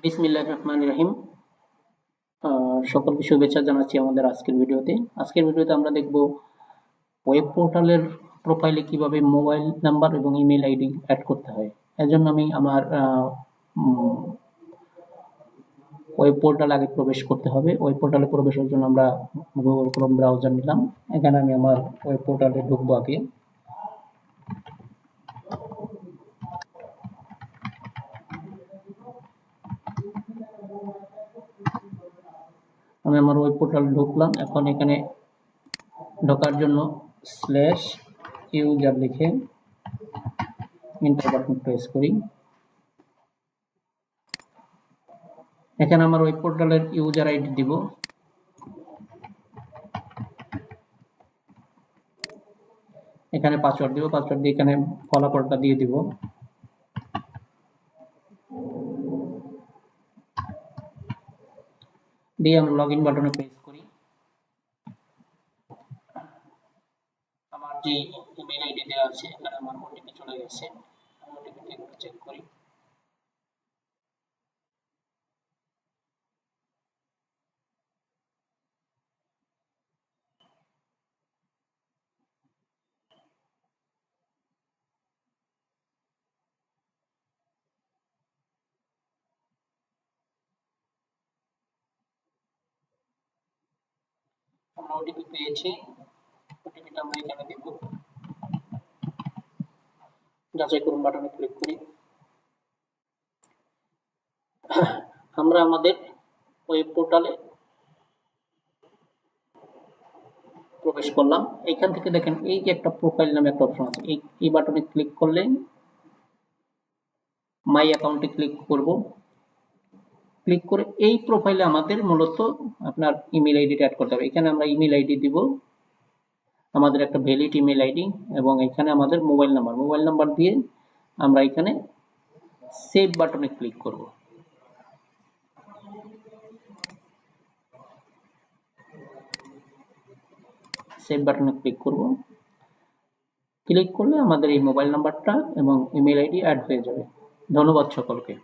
বিসমিল্লাহির রহমানির রহিম। সকলকে শুভেচ্ছা জানাচ্ছি আমাদের আজকের ভিডিওতে আমরা দেখব ওয়েব পোর্টালের প্রোফাইলে কিভাবে মোবাইল নাম্বার এবং ইমেল আইডি অ্যাড করতে হয়। এর জন্য আমি আমার ওয়েব পোর্টাল আগে প্রবেশ করতে হবে। ওয়েব পোর্টালে প্রবেশের জন্য আমরা গুগল ক্রোম ব্রাউজার নিলাম। এখানে আমি আমার ওয়েব পোর্টালে ঢুকবো আগে। আমি আমার ওয়েব পোর্টালে ঢুকলাম। এখন এখানে ঢোকার জন্য /user লিখে এন্টার বাটন প্রেস করি। এখানে আমার ওয়েব পোর্টালের ইউজার আইডি দিব। এখানে পাসওয়ার্ড দিব। পাসওয়ার্ড দিয়ে এখানে ফলাফলটা দিয়ে দিব। দিয়ে আমরা লগইন বাটনে প্রেস করি। আমার যে ইমেল আইডি দেওয়া আছে এখানে আমার ওটিপি চলে গেছে। আমি ওটিপিটা একটু চেক করি। আমরা ওটিপি পেয়েছি। ওটিপিটা আমরা এখানে দেব। যাচাই করুন বাটনে ক্লিক করি। আমরা আমাদের ওয়েব পোর্টালে প্রবেশ করলাম। এখান থেকে দেখেন এই যে একটা প্রোফাইল নামে একটা অপশন আছে, এই বাটনে ক্লিক করলে মাই অ্যাকাউন্টে ক্লিক করব। ক্লিক করে এই প্রোফাইলে আমাদের মূলত আপনার ইমেল আইডিটা অ্যাড করতে হবে। এখানে আমরা ইমেল আইডি দিব, আমাদের একটা ভ্যালিড ইমেল আইডি, এবং এখানে আমাদের মোবাইল নাম্বার দিয়ে আমরা এখানে সেভ বাটনে ক্লিক করব। সেভ বাটনে ক্লিক করব। ক্লিক করলে আমাদের এই মোবাইল নাম্বারটা এবং ইমেল আইডি অ্যাড হয়ে যাবে। ধন্যবাদ সকলকে।